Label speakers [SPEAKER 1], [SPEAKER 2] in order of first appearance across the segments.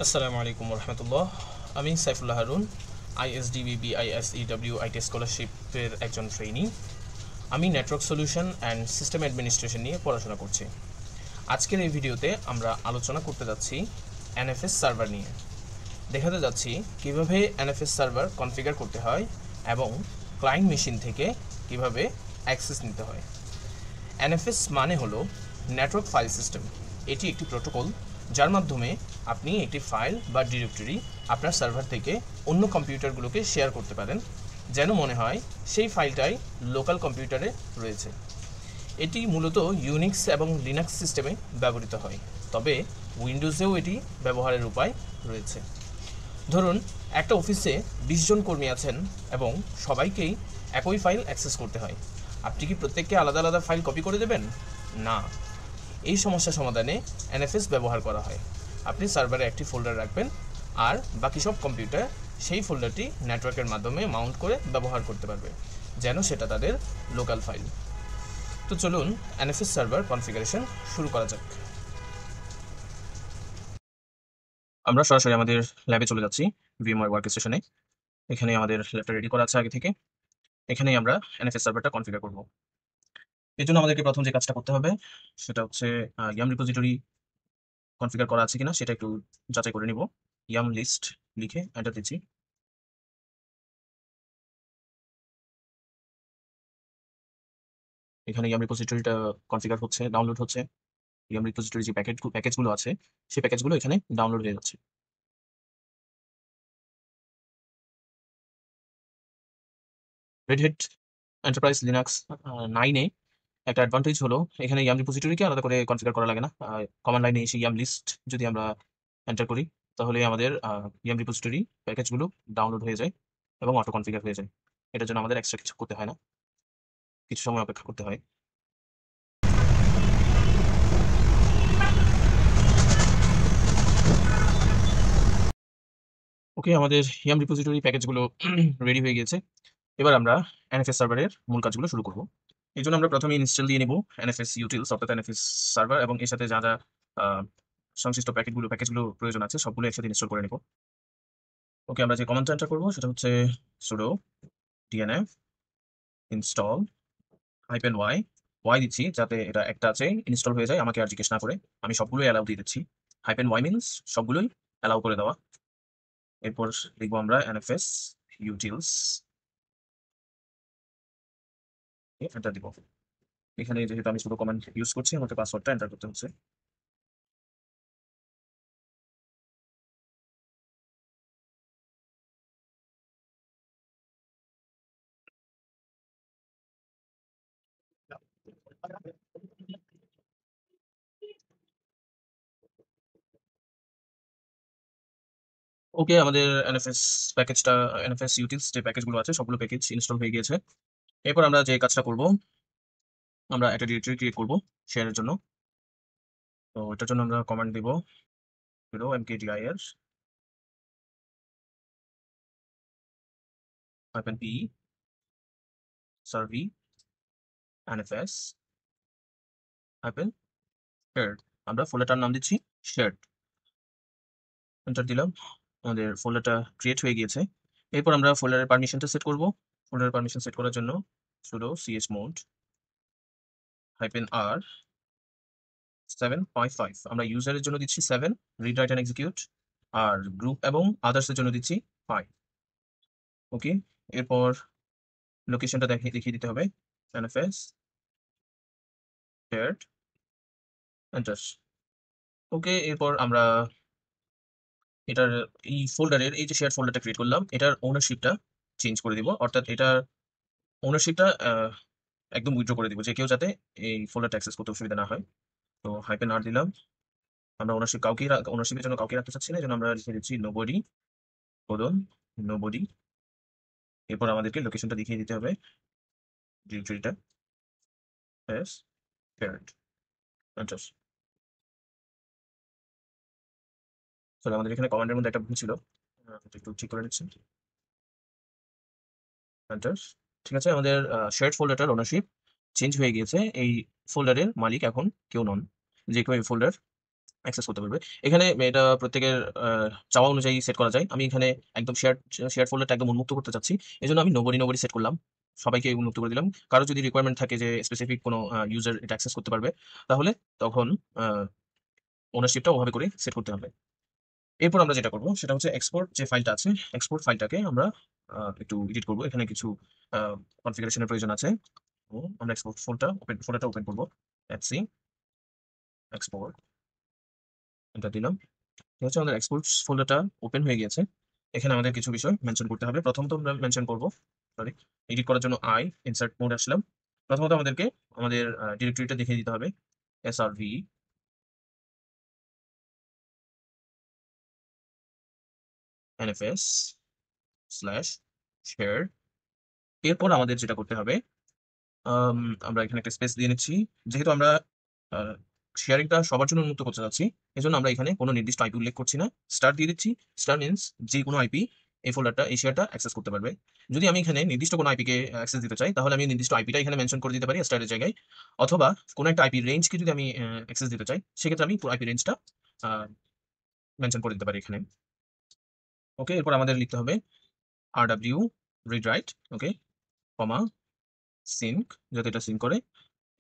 [SPEAKER 1] আসসালামু আলাইকুম রহমতুল্লাহ। আমি সাইফুল্লাহ হারুন, আইএসডিবিবি আইএসইডব্লিউ আইটি স্কলারশিপের একজন ট্রেইনি। আমি network solution and system administration নিয়ে পড়াশোনা করছি। আজকের এই ভিডিওতে আমরা আলোচনা করতে যাচ্ছি এনএফএস সার্ভার নিয়ে। দেখাতে যাচ্ছি কিভাবে এনএফএস সার্ভার কনফিগার করতে হয় এবং ক্লায়েন্ট মেশিন থেকে কিভাবে অ্যাক্সেস নিতে হয়। এনএফএস মানে হলো নেটওয়ার্ক ফাইল সিস্টেম। এটি একটি প্রোটোকল যার মাধ্যমে আপনি একটি ফাইল বা ডিরেক্টরি আপনার সার্ভার থেকে অন্য কম্পিউটারগুলোকে শেয়ার করতে পারেন, যেন মনে হয় সেই ফাইলটাই লোকাল কম্পিউটারে রয়েছে। এটি মূলত ইউনিক্স এবং লিনাক্স সিস্টেমে ব্যবহৃত হয়, তবে উইন্ডোজেও এটি ব্যবহারের উপায় রয়েছে। ধরুন একটা অফিসে 20 জন কর্মী আছেন এবং সবাইকেই একই ফাইল অ্যাক্সেস করতে হয়। আপনি কি প্রত্যেককে আলাদা আলাদা ফাইল কপি করে দেবেন? না। এই সমস্যা সমাধানে এনএফএস ব্যবহার করা হয়। আপনি সার্ভারে একটি ফোল্ডার রাখবেন আর বাকি সব কম্পিউটার সেই ফোল্ডারটি নেটওয়ার্কের মাধ্যমে মাউন্ট করে ব্যবহার করতে পারবে, যেন সেটা তাদের লোকাল ফাইল। তো চলুন এনএফএস সার্ভার কনফিগারেশন শুরু করা যাক। আমরা সরাসরি আমাদের ল্যাবে চলে যাচ্ছি, ভিএমওয়ার ওয়ার্ক স্টেশনে। এখানে আমাদের ল্যাবটা রেডি করা আছে আগে থেকে। এখানেই আমরা এনএফএস সার্ভারটা কনফিগার করব। এর জন্য আমাদেরকে প্রথম যে কাজটা করতে হবে সেটা হচ্ছে ইয়াম রিপোজিটরি কনফিগার করা আছে কিনা সেটা একটু যাচাই করে নিব। ইয়াম লিস্ট লিখে এন্টার দিচ্ছি। এখানে ইয়াম রিপোজিটরিটা কনফিগার হচ্ছে, ডাউনলোড হচ্ছে। ইয়াম রিপোজিটরি যে প্যাকেজগুলো আছে সেই প্যাকেজগুলো এখানে ডাউনলোড হয়ে যাচ্ছে। রেড হ্যাট এন্টারপ্রাইজ লিনাক্স 9-এ একটা অ্যাডভান্টেজ হলো এখানে ইয়াম রিপোজিটরিকে আলাদা করে কনফিগার করা লাগে না। কমান্ড লাইনে এসে ইয়াম লিস্ট যদি আমরা এন্টার করি তাহলে আমাদের ইয়াম রিপোজিটরি প্যাকেজগুলো ডাউনলোড হয়ে যায় এবং অটো কনফিগার হয়ে যায়। এটার জন্য আমাদের এক্সট্রা কিছু করতে হয় না, কিছু সময় অপেক্ষা করতে হয়। ওকে, আমাদের ইয়াম রিপোজিটরি প্যাকেজগুলো রেডি হয়ে গিয়েছে। এবার আমরা এনএফএস সার্ভারের মূল কাজগুলো শুরু করব। এই জন্য আমরা প্রথমে ইনস্টল দিয়ে নেব এনএফএস ইউটিলস, অর্থাৎ এনএফএস সার্ভার, এবং এর সাথে যা যা আহ, সংশ্লিষ্ট প্যাকেজগুলো প্রয়োজন আছে সবগুলো একসাথে ইনস্টল করে নেব। ওকে, আমরা যে কমান্ডটা এন্টার করবো সেটা হচ্ছে sudo dnf install -y। Y দিচ্ছি যাতে এটা একটা আছে ইনস্টল হয়ে যায়, আমাকে আর জিজ্ঞেস না করে। আমি সবগুলোই অ্যালাউ দিয়ে দিচ্ছি। -y মিনস সবগুলোই অ্যালাউ করে দেওয়া। এরপর লিখবো আমরা এনএফএস ইউটিলস, এন্টার দিব। এখানে যেহেতু আমি শুধু কমান্ড ইউজ করছি, আমাকে পাসওয়ার্ডটা এন্টার করতে হচ্ছে। ওকে, আমাদের এনএফএস ইউটিলস যে প্যাকেজগুলো আছে সবগুলো প্যাকেজ ইনস্টল হয়ে গিয়েছে। এরপর আমরা যে কাজটা করব, আমরা একটা ডিরেক্টরি ক্রিয়েট করব শেয়ারের জন্য। তো এটার জন্য আমরা কমান্ড দিব mkdir -p survey nfs shared। আমরা ফোল্ডারটার নাম দিচ্ছি shared। এন্টার দিলাম। আমাদের ফোল্ডারটা ক্রিয়েট হয়ে গিয়েছে। এরপর আমরা ফোল্ডারের পারমিশনটা সেট করব। ফোল্ডারের পারমিশন সেট করার জন্য sudo chmod -r 7.5। আমরা ইউজারের জন্য দিচ্ছি 7, রিড রাইট এন্ড এক্সিকিউট, আর গ্রুপ এবং আদার্সের জন্য দিচ্ছি 5। ওকে, এরপর লোকেশনটা দেখিয়ে দিতে হবে এনএফএস shared এন্টার। ওকে, এরপর আমরা এটার এই যে শেয়ার ফোল্ডারটা ক্রিয়েট করলাম এটার ওনারশিপটা চেঞ্জ করে দিব, অর্থাৎ এটার ওনারশিপটা একদম উইথড্র করে দিব, যে কেউ যাতে এই ফোল্ডারটা অ্যাক্সেস করতে অসুবিধা না হয়। তো -r দিলাম। আমরা ওনারশিপের জন্য কাউকে রাখতে চাচ্ছি না, এই জন্য আমরা লিখে দিচ্ছি নোবডি কোলন নোবডি। এরপর আমাদেরকে লোকেশনটা দেখিয়ে দিতে হবে, ডিরেক্টরিটা এস প্যারেন্ট এন্টার। সরি, আমাদের এখানে কমান্ডের মধ্যে একটা ভুল ছিল, এটা একটু ঠিক করে নিচ্ছি। এন্টার। ঠিক আছে, আমাদের শেয়ার্ড ফোল্ডারটার ওনারশিপ চেঞ্জ হয়ে গিয়েছে। এই ফোল্ডারের মালিক এখন কেউ নন, যে কেউ এই ফোল্ডার অ্যাক্সেস করতে পারবে। এখানে এটা প্রত্যেকের চাওয়া অনুযায়ী সেট করা যায়। আমি এখানে একদম শেয়ার ফোল্ডারটা একদম উন্মুক্ত করতে চাচ্ছি। এজন্য আমি নোবডি সেট করলাম। সবাইকে উন্মুক্ত করে দিলাম। কারো যদি রিকোয়ারমেন্ট থাকে যে স্পেসিফিক কোনো ইউজার এটা অ্যাক্সেস করতে পারবে, তাহলে তখন ওনারশিপটা ওভাবে করে সেট করতে হবে। এরপর আমরা যেটা করব সেটা হচ্ছে এক্সপোর্ট যে ফাইলটা আছে, এক্সপোর্ট ফাইলটাকে আমরা একটু এডিট করব। এখানে কিছু কনফিগারেশনের প্রয়োজন আছে। তো আমরা এক্সপোর্ট ফোল্ডারটা ওপেন করব। এফসি এক্সপোর্ট, এটা দিলাম। এটা হচ্ছে আমাদের এক্সপোর্ট ফোল্ডারটা ওপেন হয়ে গিয়েছে। এখানে আমাদের কিছু বিষয় মেনশন করতে হবে। প্রথমত আমরা মেনশন করব, সরি, এডিট করার জন্য ইনসার্ট মোড আসলাম। প্রথমত আমাদেরকে আমাদের ডিরেক্টরিটা দেখিয়ে দিতে হবে। SRV NFS slash share. এরপর আমাদের যেটা করতে হবে, আম, আমরা এখানে একটা স্পেস দিয়ে নিচ্ছি। যেহেতু আমরা শেয়ারিংটা সবার জন্য উন্মুক্ত করতে চাচ্ছি, এজন্য আমরা এখানে কোনো নির্দিষ্ট আইপি উল্লেখ করছি না, স্টার দিয়ে দিচ্ছি। স্টার মিনস যে কোনো আইপি এই ফোল্ডারটা, এই শেয়ারটা অ্যাক্সেস করতে পারবে। যদি আমি এখানে নির্দিষ্ট কোনো আইপিকে অ্যাক্সেস দিতে চাই, তাহলে আমি নির্দিষ্ট আইপিটা এখানে মেনশন করে দিতে পারি স্টারের জায়গায়। অথবা কোনো একটা আইপি রেঞ্জকে যদি আমি অ্যাক্সেস দিতে চাই, সেক্ষেত্রে আমি পুরো আইপি রেঞ্জটা মেনশন করে দিতে পারি এখানে। ওকে, এরপর আমাদের লিখতে হবে RW রিড রাইট, ওকে, কমা সিঙ্ক, যাতে এটা সিঙ্ক করে।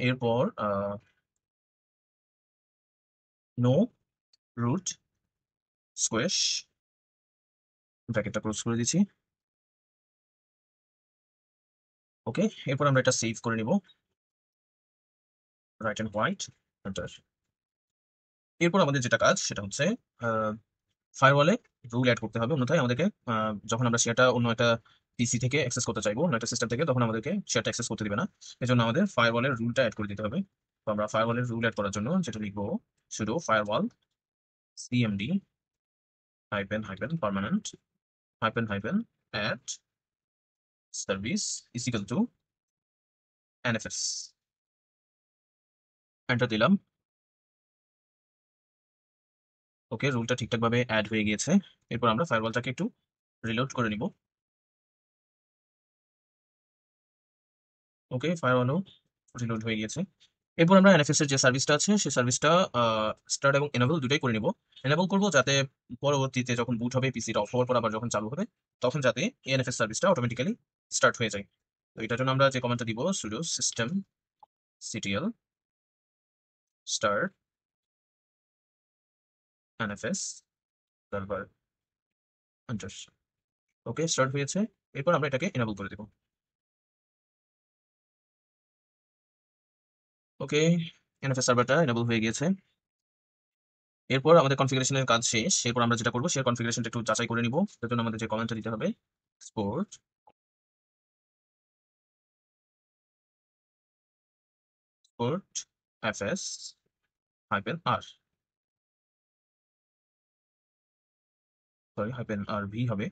[SPEAKER 1] এরপর নো রুট স্কোয়াশ, ব্র্যাকেটটা ক্লোজ করে দিচ্ছি। ওকে, এরপর আমরা এটা সেভ করে নিব, রাইট অ্যান্ড হোয়াইট এন্টার। এরপর আমাদের যেটা কাজ সেটা হচ্ছে ফায়ারওয়ালে রুল অ্যাড করতে হবে। অন্যথায় আমাদেরকে যখন আমরা শেয়ারটা অন্য একটা পিসি থেকে অ্যাক্সেস করতে চাইবো, অন্য একটা সিস্টেম থেকে, তখন আমাদেরকে শেয়ারটা অ্যাক্সেস করতে দিবে না। এজন্য আমাদের ফায়ারওয়ালের রুলটা অ্যাড করে দিতে হবে। তো আমরা ফায়ারওয়ালের রুল অ্যাড করার জন্য যেটা লিখবো, sudo firewall CMD hyphen hyphen permanent hyphen hyphen add service is equal to NFS. Enter দিলাম। ওকে, রুলটা ঠিকঠাকভাবে অ্যাড হয়ে গিয়েছে। এরপর আমরা ফায়ারওয়ালটাকে একটু রিলোড করে নিব। ওকে, ফায়ারওয়ালও রিলোড হয়ে গিয়েছে। এরপর আমরা এনএফএস এর যে সার্ভিসটা আছে সেই সার্ভিসটা স্টার্ট এবং এনেবল দুটোই করে নিব। এনেবল করব যাতে পরবর্তীতে যখন বুট হবে, পিসিটা অফ হওয়ার পর আবার যখন চালু হবে, তখন যাতে এনএফএস সার্ভিসটা অটোমেটিক্যালি স্টার্ট হয়ে যায়। তো এটার জন্য আমরা যে কমান্ডটা দিব, pseudo system CTL start NFS তারপর এন্টার। ওকে, স্টার্ট হয়েছে। এরপর আমরা এটাকে এনেবল করে দেব। ওকে, এনএফএস সার্ভারটা এনেবল হয়ে গিয়েছে। এরপর আমাদের কনফিগারেশনের কাজ শেষ। এরপর আমরা যেটা করবো, শেয়ার কনফিগারেশনটা একটু যাচাই করে নিব। তার জন্য আমাদের যে কমান্ডটা দিতে হবে, এক্সপোর্ট এক্সপোর্ট এফএস হাইপেন আর, সরি হাইপেন আর ভি হবে।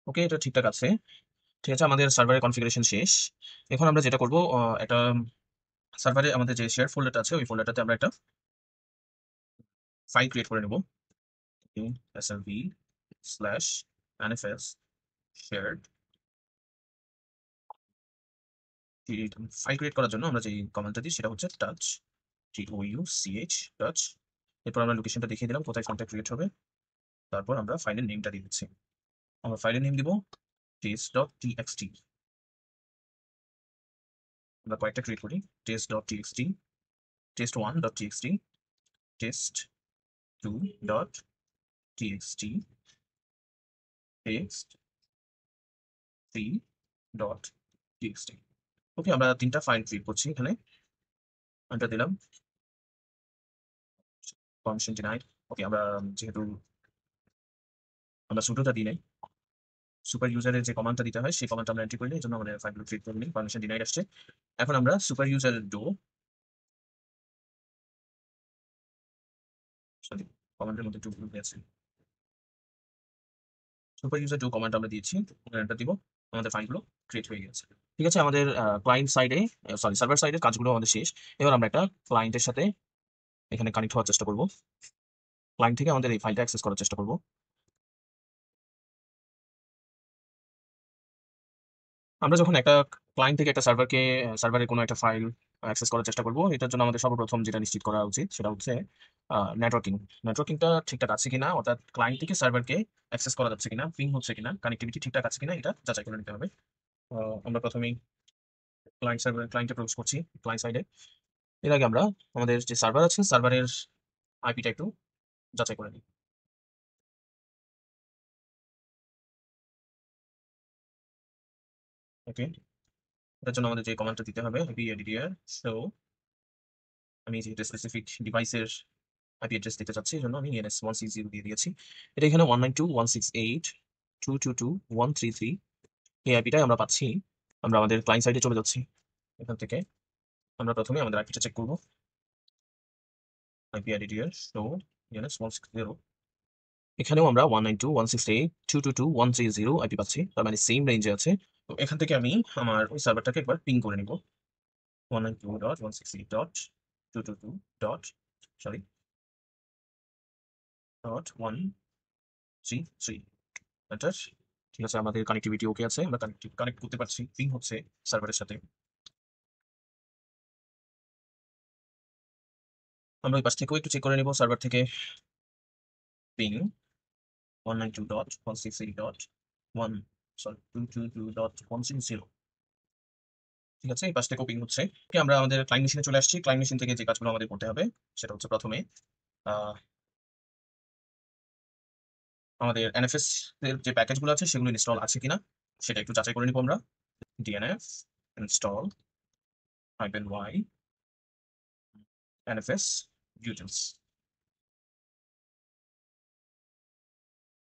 [SPEAKER 1] ওকে, এটা ঠিকঠাক আছে। ঠিক আছে, আমাদের সার্ভারের কনফিগারেশন শেষ। এখন আমরা যেটা করব, একটা সার্ভারে আমাদের যে শেয়ার ফোল্ডারটা আছে, ওই ফোল্ডারটাতে আমরা একটা ফাইল ক্রিয়েট করে নেব। SLV slash NFS shared. File create করার জন্য আমরা যে কমান্ডটা দিই সেটা হচ্ছে টাচ, TOUCH টাচ। এরপর আমরা লোকেশনটা দেখিয়ে দিলাম কোথায় ফাইলটা ক্রিয়েট হবে। তারপর আমরা ফাইলের নেমটা দিয়ে দিচ্ছি। আমরা ফাইলের নেম দিব test.txt। আমরা কয়েকটা ক্রিয়েট করি, test.txt, test1.txt, test2.txt, test3.txt। ওকে, আমরা তিনটা ফাইল ক্রিয়েট করছি এখানে। এটা দিলাম, পারমিশন ডিনাইড। ওকে, আমরা যেহেতু আমরা সুডোটা দিই নাই, সুপার ইউজারের যে কমান্ডটা দিতে হয় সেই কমান্ডটা আমরা এন্ট্রি করি, এই জন্য আমাদের ফাইলগুলো ক্রিয়েট করে নিই, পারমিশন ডিনাইড আসছে। এখন আমরা সুপার ইউজারের সরি, কমান্ডের মধ্যে একটু ভুল হয়েছে। সুপার ইউজার কমান্ড আমরা দিয়েছি, এন্টার দিব। আমাদের ফাইলগুলো ক্রিয়েট হয়ে গেছে। ঠিক আছে, আমাদের ক্লায়েন্ট সাইডে, সরি সার্ভার সাইডের কাজগুলো আমাদের শেষ। এবার আমরা একটা ক্লায়েন্টের সাথে এখানে কানেক্ট হওয়ার চেষ্টা করব। ক্লায়েন্ট থেকে আমাদের এই ফাইলটা অ্যাক্সেস করার চেষ্টা করব। আমরা যখন একটা ক্লায়েন্ট থেকে একটা সার্ভারে কোনো একটা ফাইল অ্যাক্সেস করার চেষ্টা করব, এটার জন্য আমাদের সর্বপ্রথম যেটা নিশ্চিত করা উচিত সেটা হচ্ছে নেটওয়ার্কিংটা ঠিকঠাক আছে কিনা, অর্থাৎ ক্লায়েন্ট থেকে সার্ভারকে অ্যাক্সেস করা যাচ্ছে কিনা, পিং হচ্ছে কিনা, কানেক্টিভিটি ঠিকঠাক আছে কিনা, এটা যাচাই করে নিতে হবে। আমরা প্রথমেই ক্লায়েন্টে প্রবেশ করছি, ক্লায়েন্ট সাইডে। এর আগে আমরা আমাদের যে সার্ভার আছে সার্ভারের আইপিটা একটু যাচাই করে নিই। ওকে, এটার জন্য আমাদের যে কমান্ডটা দিতে হবে vAddr শো, আমি যেহেতু স্পেসিফিক ডিভাইসের আইপি অ্যাড্রেস দিতে চাচ্ছি, এই জন্য আমি এনএস 160 দিয়ে দিয়েছি। এটা এখানে 192.168.222.133 এই আইপিটাই আমরা পাচ্ছি। আমরা আমাদের ক্লায়েন্ট সাইডে চলে যাচ্ছি। এখান থেকে আমরা প্রথমে আমাদের আইপিটা চেক করব। আইপি অ্যাড্রেস শো এনএস 160, এখানেও আমরা 192.168.222.130 আইপি পাচ্ছি, তার মানে সেম রেঞ্জে আছে। তো এখান থেকে আমি আমার ওই সার্ভারটাকে একবার পিং করে নিব। 192.168.222. সরি, .133। এন্টার। ঠিক আছে, আমাদের কানেক্টিভিটি ওকে আছে, আমরা কানেক্ট করতে পারছি, পিং হচ্ছে সার্ভারের সাথে। আমরা ওই পাশ থেকেও একটু চেক করে নিব সার্ভার থেকে পিং 192.168.1 সরি 222.160। ঠিক আছে, এই পাশ থেকেও পিং হচ্ছে। আমরা আমাদের ক্লায়েন্ট মেশিনে চলে আসছি। ক্লায়েন্ট মেশিন থেকে যে কাজগুলো আমাদের করতে হবে সেটা হচ্ছে প্রথমে আমাদের এনএফএস এর যে প্যাকেজগুলো আছে সেগুলো ইনস্টল আছে কিনা সেটা একটু যাচাই করে নিব আমরা। dnf install -y nfs utils।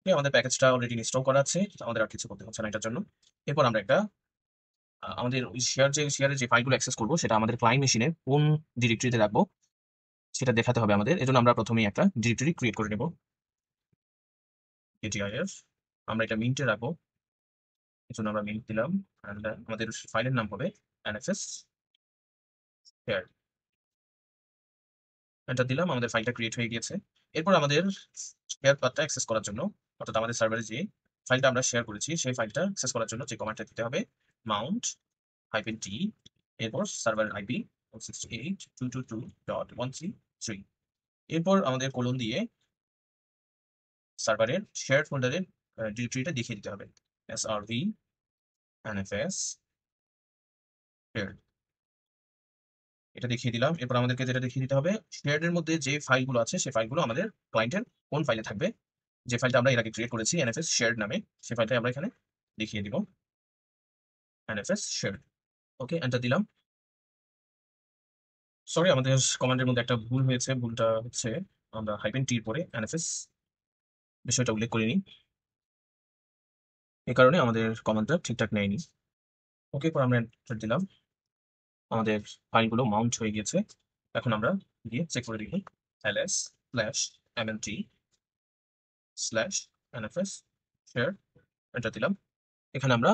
[SPEAKER 1] আমাদের প্যাকেজটা অলরেডি ইনস্টল করা আছে, আমাদের আর কিছু করতে হচ্ছে না এটার জন্য। এরপর আমরা একটা আমাদের ওই শেয়ারের যে ফাইলগুলো অ্যাক্সেস করবো সেটা আমাদের ক্লায়েন্ট মেশিনে কোন ডিরেক্টরিতে রাখবো সেটা দেখাতে হবে আমাদের। এজন্য আমরা প্রথমেই একটা ডিরেক্টরি ক্রিয়েট করে নেব, ATIF। আমরা এটা মিন্টে রাখবো, এজন্য আমরা মিন্ট দিলাম। and আমাদের ফাইলের নাম হবে nfs share। এটা দিলাম, আমাদের ফাইলটা ক্রিয়েট হয়ে গিয়েছে। এরপর আমাদের শেয়ার পাথটা অ্যাক্সেস করার জন্য, অর্থাৎ আমাদের সার্ভারে যে ফাইলটা আমরা শেয়ার করেছি সেই ফাইলটা অ্যাক্সেস করার জন্য যে কমান্ডটা দিতে হবে মাউন্ট -t, এরপর সার্ভার আইপি 168.222.133। এরপর আমাদের কোলন দিয়ে সার্ভারের শেয়ার ফোল্ডারের ডিরেক্টরিটা দেখিয়ে দিতে হবে srv nfs share। এটা দেখিয়ে দিলাম। এরপর আমাদেরকে যেটা দেখিয়ে দিতে হবে শেয়ারের মধ্যে যে ফাইলগুলো আছে সেই ফাইলগুলো আমাদের ক্লায়েন্টের কোন ফাইলে থাকবে। যে ফাইলটা আমরা এর আগে ক্রিয়েট করেছি nfs shared নামে, সেই ফাইলটাই আমরা এখানে দেখিয়ে দিব nfs shared। ওকে, এন্টার দিলাম। সরি, আমাদের কমান্ডের মধ্যে একটা ভুল হয়েছে। ভুলটা হচ্ছে আমরা -t পরে nfs বিষয়টা উল্লেখ করিনি, এই কারণে আমাদের কমান্ডটা ঠিকঠাক নেয়নি। ওকে, পর আমরা এন্টার দিলাম। আমাদের ফাইলগুলো মাউন্ট হয়ে গিয়েছে। এখন আমরা গিয়ে চেক করে দেখি ls/mnt/nfs share, এন্টার দিলাম। এখানে আমরা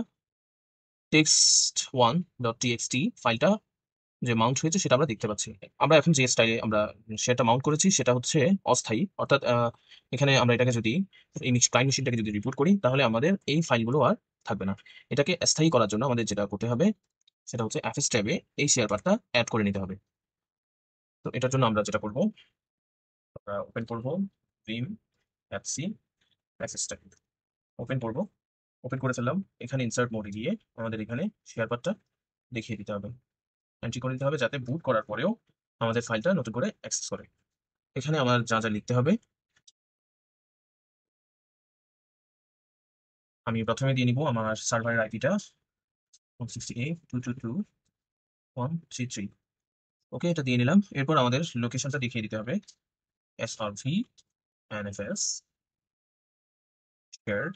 [SPEAKER 1] text1.txt ফাইলটা যে মাউন্ট হয়েছে সেটা আমরা দেখতে পাচ্ছি। আমরা এখন যে স্টাইলে আমরা সেটা মাউন্ট করেছি সেটা হচ্ছে অস্থায়ী, অর্থাৎ এখানে আমরা এটাকে যদি ক্লায়েন্ট মেশিনটাকে যদি রিবুট করি তাহলে আমাদের এই ফাইলগুলো আর থাকবে না। এটাকে স্থায়ী করার জন্য আমাদের যেটা করতে হবে সেটা হচ্ছে অ্যাফেস ট্যাবে এই শেয়ার পাথটা অ্যাড করে নিতে হবে। তো এটার জন্য আমরা যেটা করব, আমরা ওপেন করব vim fc অ্যাফেস ট্যাব, ওপেন করব। ওপেন করে ফেললাম। এখানে ইনসার্ট মোডে গিয়ে আমাদের এখানে শেয়ার পাথটা দেখিয়ে দিতে হবে, এন্ট্রি করে দিতে হবে যাতে বুট করার পরেও আমাদের ফাইলটা নতুন করে অ্যাক্সেস করে। এখানে আমার যা যা লিখতে হবে আমি প্রথমে দিয়ে নিব আমার সার্ভারের আইপিটা 168.222.133। ওকে, এটা দিয়ে নিলাম। এরপর আমাদের লোকেশনটা দেখিয়ে দিতে হবে srv nfs shared।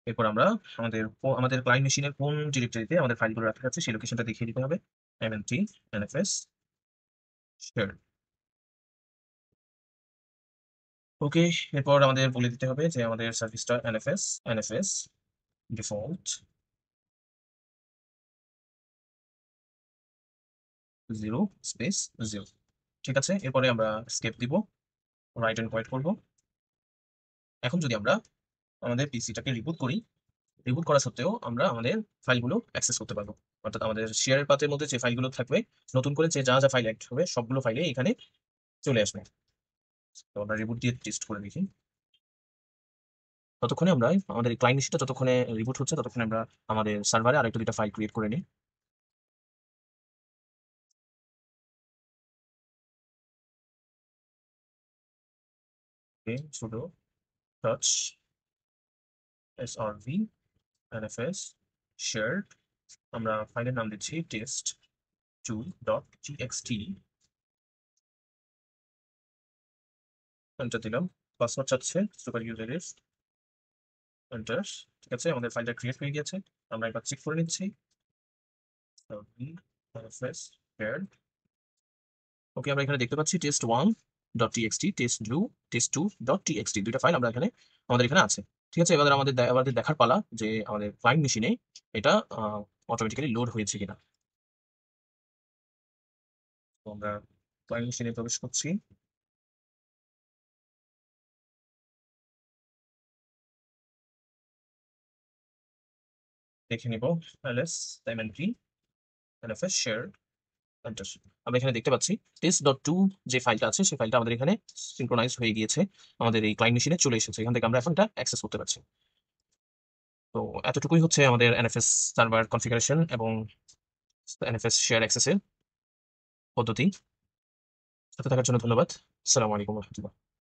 [SPEAKER 1] এরপর আমরা আমাদের ক্লায়েন্ট মেশিনের কোন ডিরেক্টরিতে আমাদের ফাইলগুলো রাখা আছে সেই লোকেশনটা দেখিয়ে দিতে হবে mnt nfs shared। ওকে, এরপর আমাদের বলে দিতে হবে যে আমাদের সার্ভিসটা nfs ডিফল্ট 0 স্পেস 0। ঠিক আছে, এরপরে আমরা স্কেপ দিব, রাইট এন্ড কোয়েট করব। এখন যদি আমরা আমাদের পিসিটাকে রিবুট করি রিবুট করা সত্ত্বেও আমরা আমাদের ফাইলগুলো অ্যাক্সেস করতে পারবো। অর্থাৎ আমাদের শেয়ারের পাতের মধ্যে যে ফাইলগুলো থাকবে, নতুন করে যে যা যা ফাইল অ্যাড হবে সবগুলো ফাইলে এখানে চলে আসবে। তো আমরা রিবুট দিয়ে টেস্ট করে দেখি। ততক্ষণে আমরা আমাদের ক্লায়েন্ট মেশিনটা যতক্ষণে রিবুট হচ্ছে ততক্ষণে আমরা আমাদের সার্ভারে আরেকটা দুইটা ফাইল ক্রিয়েট করে নিই। Okay, sudo touch srv nfs shared, আমরা ফাইলের নাম দিচ্ছি test2.txt, এন্টার দিলাম। পাসওয়ার্ড চাচ্ছে সুপার ইউজারের, এন্টার। ঠিক আছে, আমাদের ফাইলটা ক্রিয়েট হয়ে গেছে। আমরা একবার চেক করে নিচ্ছি। nfs shared। ওকে, আমরা এখানে দেখতে পাচ্ছি test1.txt, test2.txt, দুইটা ফাইল আমরা এখানে আমাদের এখানে আছে। ঠিক আছে, এবার আমাদের দেখার পালা যে আমাদের ক্লায়েন্ট মেশিনে এটা অটোমেটিক্যালি লোড হয়েছে কিনা। তো আমরা ক্লায়েন্ট মেশিনে প্রবেশ করছি। দেখে নিব ls diamond nfs shared, enter. আমরা এখানে দেখতে পাচ্ছি test.2 যে ফাইলটা আছে সেই ফাইলটা আমাদের এখানে সিনক্রোনাইজ হয়ে গিয়েছে, আমাদের এই ক্লায়েন্ট মেশিনে চলে এসেছে। এখান থেকে আমরা এখন এটা অ্যাক্সেস করতে পারছি। তো এতটুকুই হচ্ছে আমাদের এনএফএস সার্ভার কনফিগারেশন এবং এনএফএস শেয়ার অ্যাক্সেসের পদ্ধতি। সাথে থাকার জন্য ধন্যবাদ। আসসালামু আলাইকুম রহমতুল্লাহ।